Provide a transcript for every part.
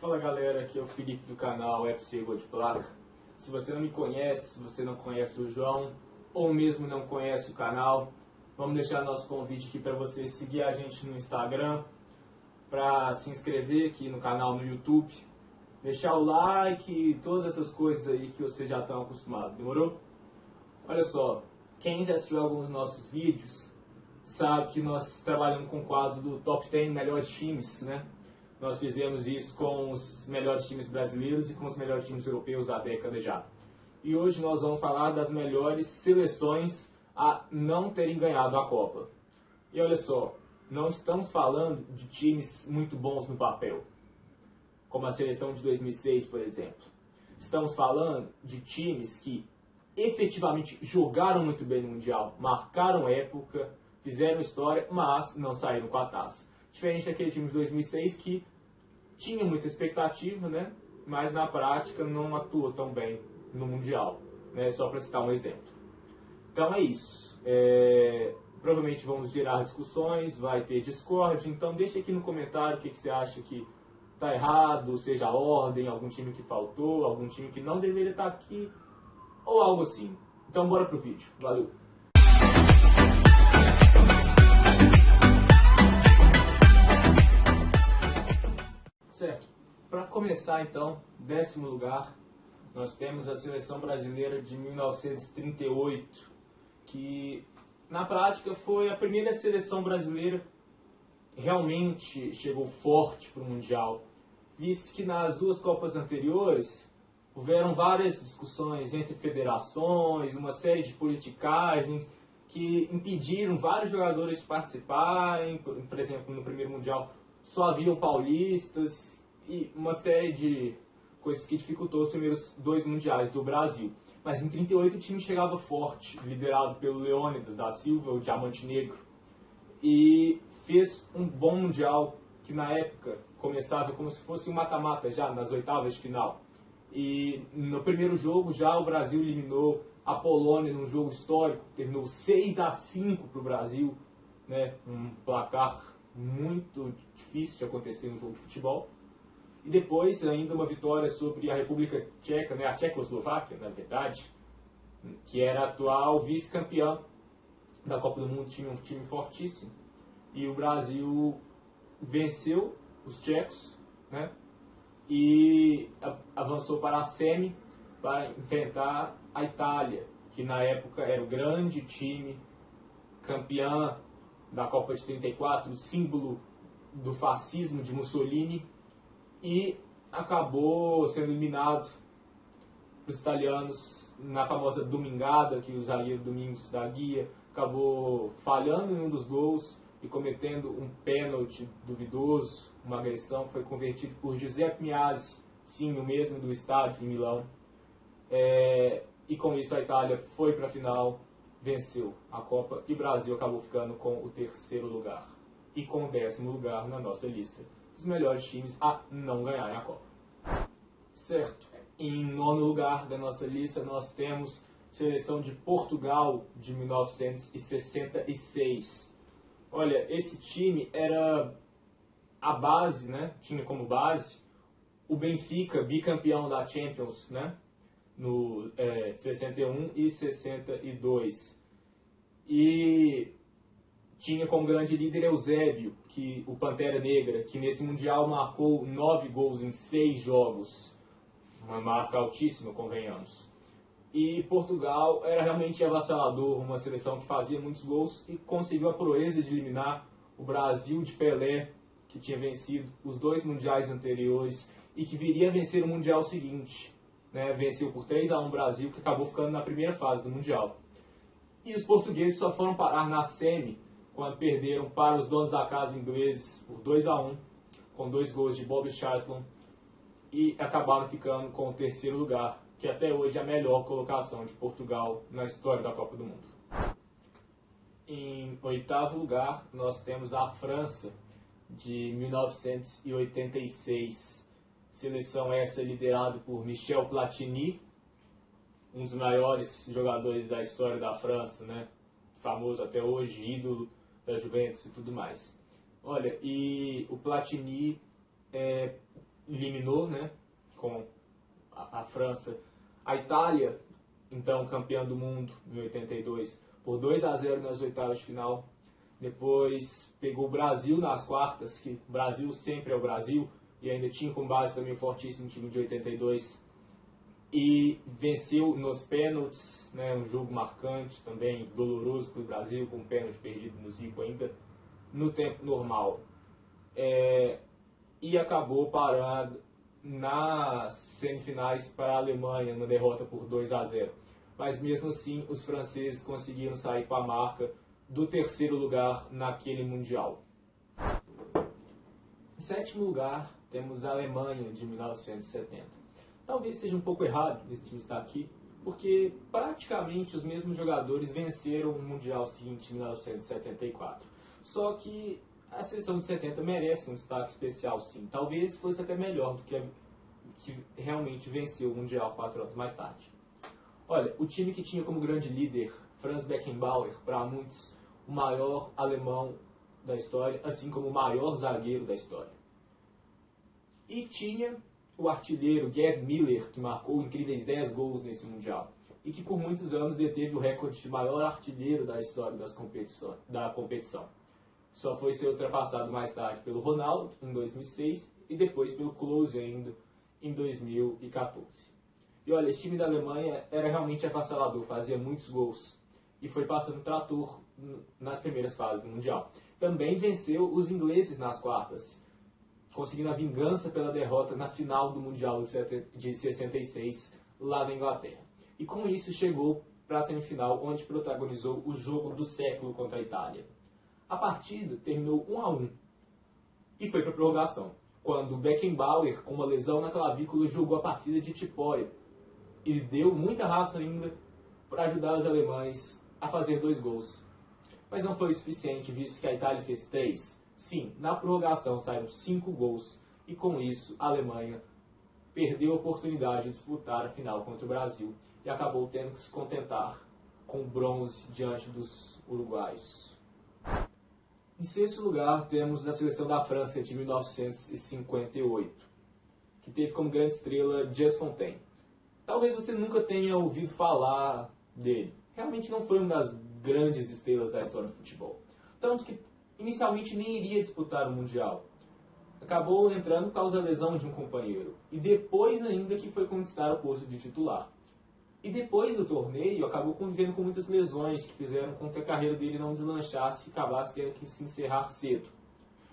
Fala galera, aqui é o Felipe do canal FC Gol de Placa. Se você não me conhece, se você não conhece o João, ou mesmo não conhece o canal, vamos deixar nosso convite aqui para você seguir a gente no Instagram, para se inscrever aqui no canal no YouTube, deixar o like, todas essas coisas aí que vocês já estão acostumados, demorou? Olha só, quem já assistiu alguns dos nossos vídeos sabe que nós trabalhamos com o quadro do Top 10 Melhores Times, né? Nós fizemos isso com os melhores times brasileiros e com os melhores times europeus da década já. E hoje nós vamos falar das melhores seleções a não terem ganhado a Copa. E olha só, não estamos falando de times muito bons no papel, como a seleção de 2006, por exemplo. Estamos falando de times que efetivamente jogaram muito bem no Mundial, marcaram época, fizeram história, mas não saíram com a taça. Diferente daquele time de 2006 que tinha muita expectativa, né? Mas na prática não atuou tão bem no Mundial, né? Só para citar um exemplo. Então é isso. Provavelmente vamos gerar discussões, vai ter Discord, então deixa aqui no comentário o que você acha que está errado, seja a ordem, algum time que faltou, algum time que não deveria estar aqui, ou algo assim. Então bora pro vídeo. Valeu! Certo. Para começar então, 10º lugar, nós temos a seleção brasileira de 1938, que na prática foi a primeira seleção brasileira que realmente chegou forte para o Mundial, visto que nas duas Copas anteriores houveram várias discussões entre federações, uma série de politicagens que impediram vários jogadores de participarem. Por exemplo, no primeiro Mundial só haviam paulistas e uma série de coisas que dificultou os primeiros 2 mundiais do Brasil. Mas em 38 o time chegava forte, liderado pelo Leônidas da Silva, o Diamante Negro, e fez um bom Mundial que na época começava como se fosse um mata-mata já nas oitavas de final. E no primeiro jogo já o Brasil eliminou a Polônia num jogo histórico, terminou 6-5 para o Brasil, né? Um placar muito difícil de acontecer em um jogo de futebol. E depois ainda uma vitória sobre a República Tcheca, né? A Tchecoslováquia, na verdade, que era a atual vice-campeã da Copa do Mundo, tinha um time fortíssimo. E o Brasil venceu os tchecos, né? E avançou para a semi para enfrentar a Itália, que na época era o grande time, campeã da Copa de 34, o símbolo do fascismo de Mussolini, e acabou sendo eliminado para os italianos na famosa domingada, que o zagueiro Domingos da Guia acabou falhando em um dos gols e cometendo um pênalti duvidoso, uma agressão que foi convertido por Giuseppe Meazza, sim, o mesmo do estádio em Milão. E com isso a Itália foi para a final, venceu a Copa e o Brasil acabou ficando com o 3º lugar e com o 10º lugar na nossa lista dos melhores times a não ganharem a Copa. Certo. Em 9º lugar da nossa lista nós temos a seleção de Portugal de 1966. Olha, esse time era a base, né? Tinha como base o Benfica, bicampeão da Champions, né? No 61 e 62. E tinha como grande líder Eusébio, o Pantera Negra, que nesse Mundial marcou 9 gols em 6 jogos. Uma marca altíssima, convenhamos. E Portugal era realmente avassalador, uma seleção que fazia muitos gols e conseguiu a proeza de eliminar o Brasil de Pelé, que tinha vencido os 2 mundiais anteriores e que viria a vencer o Mundial seguinte, né? Venceu por 3-1 o Brasil, que acabou ficando na primeira fase do Mundial. E os portugueses só foram parar na semi quando perderam para os donos da casa ingleses por 2-1, com 2 gols de Bobby Charlton, e acabaram ficando com o 3º lugar, que até hoje é a melhor colocação de Portugal na história da Copa do Mundo. Em 8º lugar, nós temos a França, de 1986. Seleção essa liderada por Michel Platini, um dos maiores jogadores da história da França, né? Famoso até hoje, ídolo da Juventus e tudo mais. Olha, e o Platini eliminou, né, com a França, a Itália, então campeã do mundo em 82, por 2-0 nas oitavas de final. Depois pegou o Brasil nas quartas, que o Brasil sempre é o Brasil, e ainda tinha como base também o fortíssimo time de 82. E venceu nos pênaltis, né, um jogo marcante também, doloroso para o Brasil, com um pênalti perdido no Zico ainda, no tempo normal. E acabou parando nas semifinais para a Alemanha, na derrota por 2-0. Mas mesmo assim, os franceses conseguiram sair com a marca do terceiro lugar naquele Mundial. Em sétimo lugar, temos a Alemanha de 1970. Talvez seja um pouco errado esse time estar aqui, porque praticamente os mesmos jogadores venceram o Mundial seguinte em 1974. Só que a seleção de 70 merece um destaque especial, sim. Talvez fosse até melhor do que a que realmente venceu o Mundial 4 anos mais tarde. Olha, o time que tinha como grande líder Franz Beckenbauer, para muitos o maior alemão da história, assim como o maior zagueiro da história. E tinha o artilheiro Gerd Müller, que marcou incríveis 10 gols nesse Mundial, e que por muitos anos deteve o recorde de maior artilheiro da história da competição. Só foi ser ultrapassado mais tarde pelo Ronaldo, em 2006, e depois pelo Klose ainda, em 2014. E olha, esse time da Alemanha era realmente avassalador, fazia muitos gols, e foi passando trator nas primeiras fases do Mundial. Também venceu os ingleses nas quartas, conseguindo a vingança pela derrota na final do Mundial de 66, lá na Inglaterra. E com isso chegou para a semifinal, onde protagonizou o jogo do século contra a Itália. A partida terminou 1-1 e foi para a prorrogação, quando Beckenbauer, com uma lesão na clavícula, jogou a partida de tipoia e deu muita raça ainda para ajudar os alemães a fazer 2 gols. Mas não foi o suficiente, visto que a Itália fez 3. Sim, na prorrogação saíram 5 gols e com isso a Alemanha perdeu a oportunidade de disputar a final contra o Brasil e acabou tendo que se contentar com o bronze diante dos uruguaios. Em sexto lugar, temos a seleção da França de 1958, que teve como grande estrela Just Fontaine. Talvez você nunca tenha ouvido falar dele. Realmente não foi uma das grandes estrelas da história do futebol. Tanto que inicialmente nem iria disputar o Mundial. Acabou entrando por causa da lesão de um companheiro. E depois ainda que foi conquistar o posto de titular. E depois do torneio, acabou convivendo com muitas lesões que fizeram com que a carreira dele não deslanchasse e acabasse tendo que se encerrar cedo.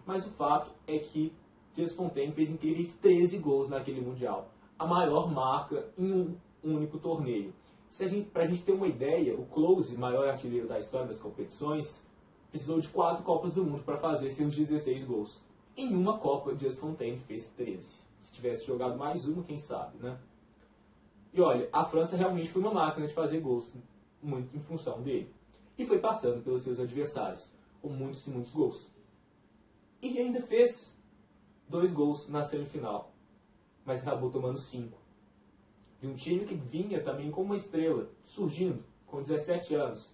Mas o fato é que Just Fontaine fez incríveis 13 gols naquele Mundial. A maior marca em um único torneio. Para a gente ter uma ideia, o Klose, maior artilheiro da história das competições, precisou de 4 Copas do Mundo para fazer seus 16 gols. Em uma Copa, Just Fontaine fez 13. Se tivesse jogado mais uma, quem sabe, né? E olha, a França realmente foi uma máquina de fazer gols, muito em função dele. E foi passando pelos seus adversários, com muitos e muitos gols. E ainda fez 2 gols na semifinal, mas acabou tomando 5. De um time que vinha também com uma estrela, surgindo, com 17 anos,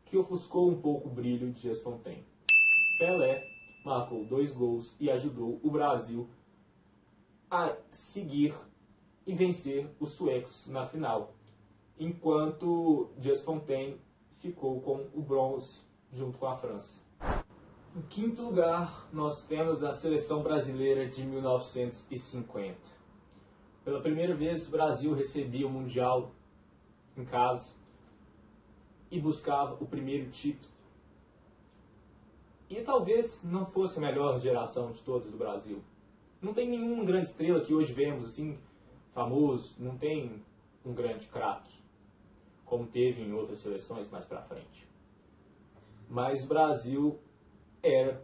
que ofuscou um pouco o brilho de Just Fontaine. Pelé marcou 2 gols e ajudou o Brasil a seguir e vencer os suecos na final, enquanto Just Fontaine ficou com o bronze junto com a França. Em quinto lugar, nós temos a seleção brasileira de 1950. Pela primeira vez, o Brasil recebia o Mundial em casa e buscava o primeiro título. E talvez não fosse a melhor geração de todas do Brasil. Não tem nenhuma grande estrela que hoje vemos assim, famoso, não tem um grande craque, como teve em outras seleções mais pra frente. Mas o Brasil era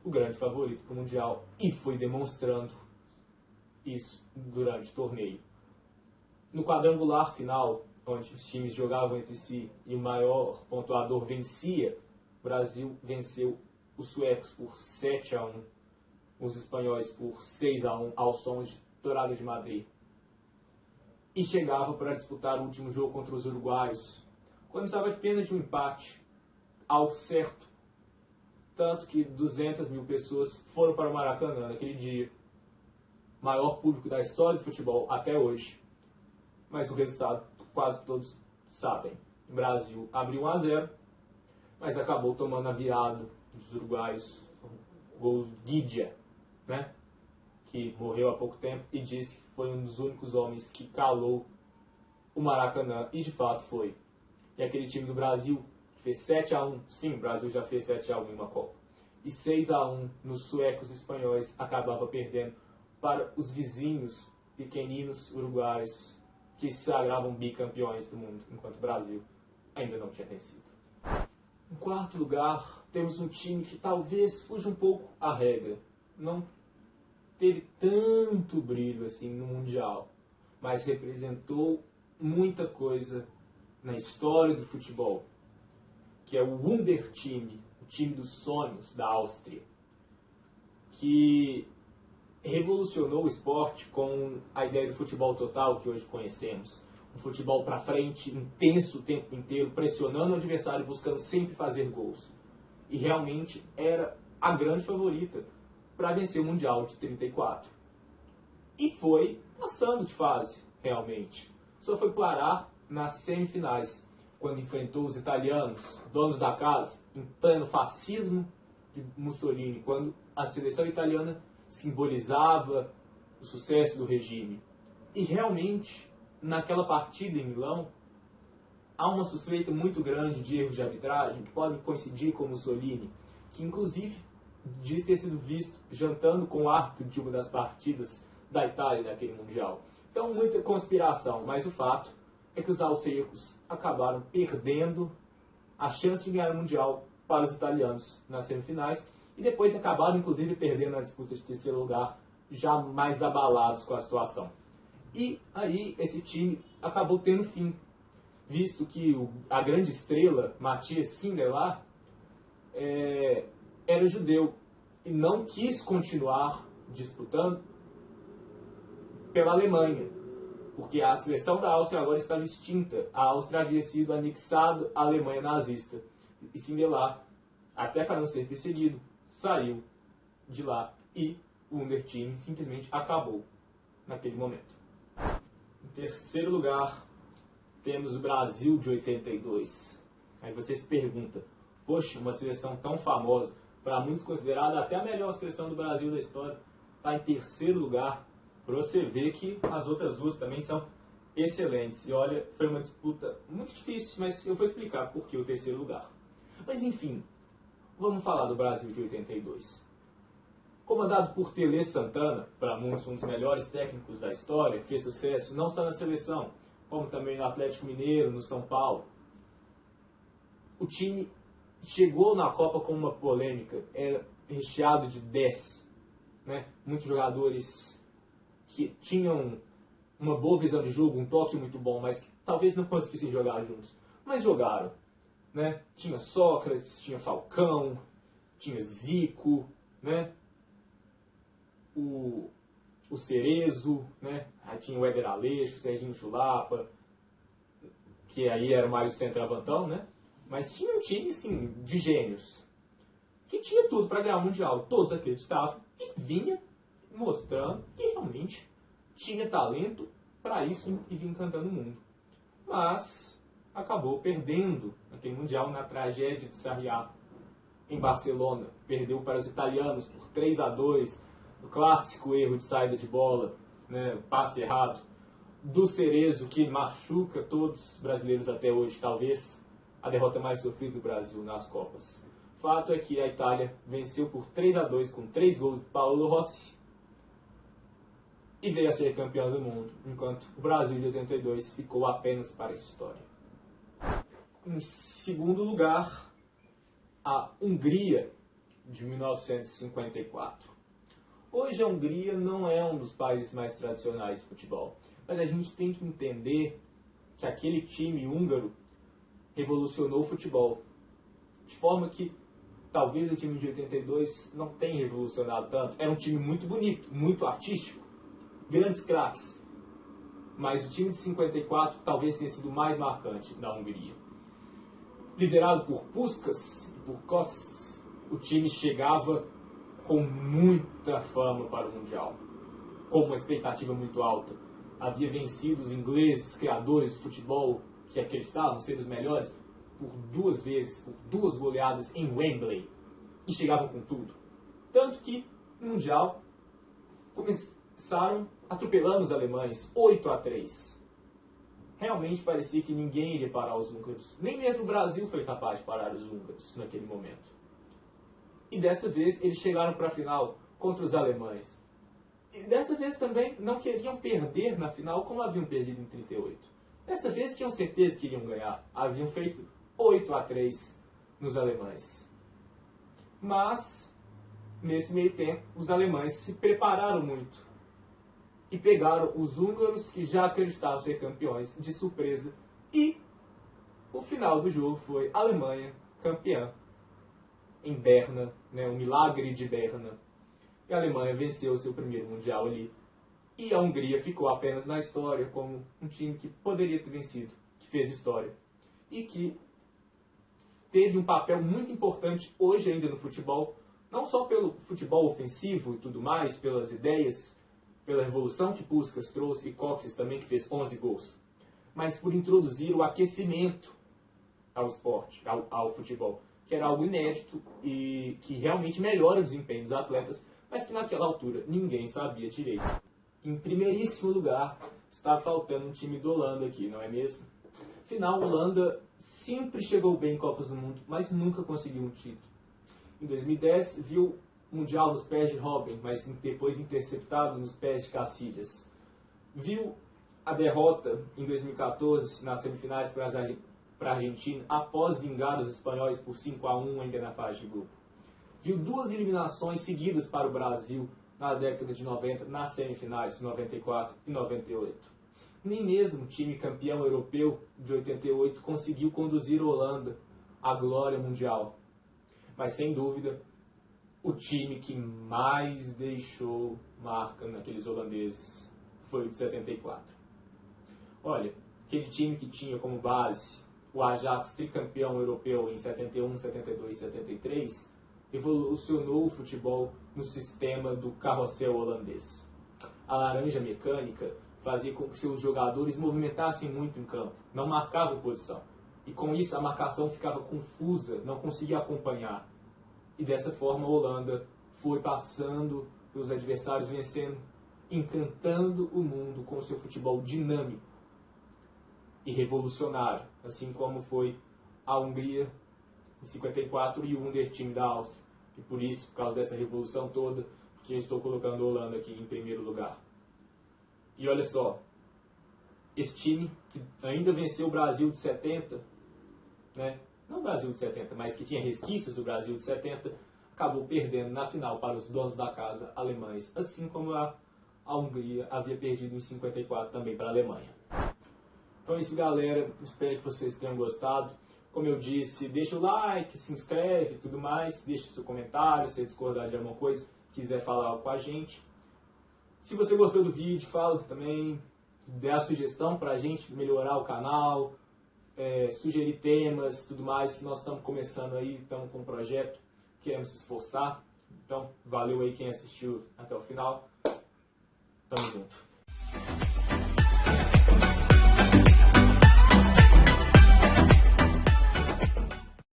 o grande favorito para o Mundial e foi demonstrando isso durante o torneio. No quadrangular final, onde os times jogavam entre si e o maior pontuador vencia, o Brasil venceu os suecos por 7-1, os espanhóis por 6-1 ao som de Dourado de Madrid. E chegava para disputar o último jogo contra os uruguaios, quando precisava apenas de um empate, ao certo. Tanto que 200 mil pessoas foram para o Maracanã naquele dia. maior público da história do futebol até hoje. Mas o resultado quase todos sabem. O Brasil abriu 1-0, mas acabou tomando a virada dos uruguaios, o gol Guidia, né? Que morreu há pouco tempo e disse que foi um dos únicos homens que calou o Maracanã, e de fato foi. E aquele time do Brasil que fez 7-1, sim, o Brasil já fez 7-1 em uma Copa, e 6-1 nos suecos e espanhóis, acabava perdendo para os vizinhos pequeninos uruguaios, que se sagravam bicampeões do mundo, enquanto o Brasil ainda não tinha vencido. Em quarto lugar, temos um time que talvez fuja um pouco à regra. Não teve tanto brilho assim no Mundial, mas representou muita coisa na história do futebol, que é o Wunder Time, o time dos sonhos da Áustria, que revolucionou o esporte com a ideia do futebol total que hoje conhecemos. Um futebol para frente, intenso o tempo inteiro, pressionando o adversário, buscando sempre fazer gols. E realmente era a grande favorita para vencer o Mundial de 34. E foi passando de fase, realmente. Só foi parar nas semifinais, quando enfrentou os italianos, donos da casa, em pleno fascismo de Mussolini, quando a seleção italiana simbolizava o sucesso do regime. E realmente, naquela partida em Milão, há uma suspeita muito grande de erros de arbitragem que podem coincidir com Mussolini, que inclusive diz ter sido visto jantando com o árbitro de uma das partidas da Itália naquele Mundial. Então, muita conspiração, mas o fato é que os austríacos acabaram perdendo a chance de ganhar o Mundial para os italianos nas semifinais, e depois acabaram, inclusive, perdendo a disputa de terceiro lugar, já mais abalados com a situação. E aí esse time acabou tendo fim, visto que a grande estrela, Matthias Sindelar, era judeu e não quis continuar disputando pela Alemanha, porque a seleção da Áustria agora estava extinta. A Áustria havia sido anexada à Alemanha nazista. E Sindelar, até para não ser perseguido, saiu de lá e o Wunder Team simplesmente acabou naquele momento. Em terceiro lugar, temos o Brasil de 82. Aí você se pergunta, poxa, uma seleção tão famosa, para muitos considerada até a melhor seleção do Brasil da história, está em terceiro lugar, para você ver que as outras duas também são excelentes. E olha, foi uma disputa muito difícil, mas eu vou explicar por que o terceiro lugar. Mas enfim, vamos falar do Brasil de 82. Comandado por Tele Santana, para muitos um dos melhores técnicos da história, fez sucesso não só na seleção, como também no Atlético Mineiro, no São Paulo. O time chegou na Copa com uma polêmica, era recheado de 10. Né? Muitos jogadores que tinham uma boa visão de jogo, um toque muito bom, mas que talvez não conseguissem jogar juntos. Mas jogaram. Né? Tinha Sócrates, tinha Falcão, tinha Zico, né? O Cerezo, né? Aí tinha o Éder Aleixo, o Serginho Chulapa, que aí era mais o centroavantão, né? Mas tinha um time, assim, de gênios, que tinha tudo para ganhar o Mundial. Todos acreditavam e vinha mostrando que realmente tinha talento para isso e vinha encantando o mundo. Mas acabou perdendo aquele Mundial na tragédia de Sarriá, em Barcelona. Perdeu para os italianos por 3-2, o clássico erro de saída de bola, né, passe errado, do Cerezo, que machuca todos os brasileiros até hoje, talvez a derrota mais sofrida do Brasil nas Copas. Fato é que a Itália venceu por 3-2 com 3 gols de Paolo Rossi e veio a ser campeão do mundo, enquanto o Brasil de 82 ficou apenas para a história. Em segundo lugar, a Hungria de 1954. Hoje a Hungria não é um dos países mais tradicionais de futebol, mas a gente tem que entender que aquele time húngaro revolucionou o futebol, de forma que talvez o time de 82 não tenha revolucionado tanto. Era um time muito bonito, muito artístico, grandes craques, mas o time de 54 talvez tenha sido o mais marcante da Hungria. Liderado por Puskás e por Kocsis, o time chegava com muita fama para o Mundial. com uma expectativa muito alta. Havia vencido os ingleses, criadores do futebol, que acreditavam ser os melhores, por 2 vezes, por 2 goleadas em Wembley. E chegavam com tudo. Tanto que, no Mundial, começaram atropelando os alemães, 8-3. Realmente parecia que ninguém iria parar os húngaros. Nem mesmo o Brasil foi capaz de parar os húngaros naquele momento. E dessa vez eles chegaram para a final contra os alemães. E dessa vez também não queriam perder na final como haviam perdido em 38. Dessa vez tinham certeza que iriam ganhar. Haviam feito 8-3 nos alemães. Mas, nesse meio tempo, os alemães se prepararam muito. E pegaram os húngaros, que já acreditavam ser campeões, de surpresa. E o final do jogo foi Alemanha campeã em Berna, né, o milagre de Berna. E a Alemanha venceu o seu primeiro Mundial ali. E a Hungria ficou apenas na história como um time que poderia ter vencido, que fez história. E que teve um papel muito importante hoje ainda no futebol, não só pelo futebol ofensivo e tudo mais, pelas ideias, pela revolução que Puskás trouxe e Kocsis também, que fez 11 gols, mas por introduzir o aquecimento ao esporte, ao futebol, que era algo inédito e que realmente melhora o desempenho dos atletas, mas que naquela altura ninguém sabia direito. Em primeiríssimo lugar, está faltando um time da Holanda aqui, não é mesmo? Afinal, a Holanda sempre chegou bem em Copas do Mundo, mas nunca conseguiu um título. Em 2010, viu o Mundial nos pés de Robben, mas depois interceptado nos pés de Casillas. Viu a derrota em 2014 nas semifinais para a Argentina, após vingar os espanhóis por 5-1 ainda na fase de grupo. Viu 2 eliminações seguidas para o Brasil na década de 90, nas semifinais, 94 e 98. Nem mesmo o time campeão europeu de 88 conseguiu conduzir a Holanda à glória mundial. Mas, sem dúvida, o time que mais deixou marca naqueles holandeses foi o de 74. Olha, aquele time que tinha como base o Ajax tricampeão europeu em 71, 72 e 73, revolucionou o futebol no sistema do carrossel holandês. A laranja mecânica fazia com que seus jogadores movimentassem muito em campo, não marcavam posição. E com isso a marcação ficava confusa, não conseguia acompanhar. E dessa forma a Holanda foi passando pelos adversários, vencendo, encantando o mundo com seu futebol dinâmico e revolucionário, assim como foi a Hungria em 54 e o Wunderteam da Áustria. E por isso, por causa dessa revolução toda, que eu estou colocando a Holanda aqui em primeiro lugar. E olha só, esse time que ainda venceu o Brasil de 70, né? Não o Brasil de 70, mas que tinha resquícios do Brasil de 70, acabou perdendo na final para os donos da casa alemães, assim como a Hungria havia perdido em 54 também para a Alemanha. Então é isso, galera. Espero que vocês tenham gostado. Como eu disse, deixa o like, se inscreve e tudo mais, deixa seu comentário, se discordar de alguma coisa, quiser falar com a gente. Se você gostou do vídeo, fala também, dê a sugestão para a gente melhorar o canal, sugerir temas, tudo mais, que nós estamos começando aí, estamos com um projeto, queremos se esforçar. Então, valeu aí quem assistiu até o final. Tamo junto.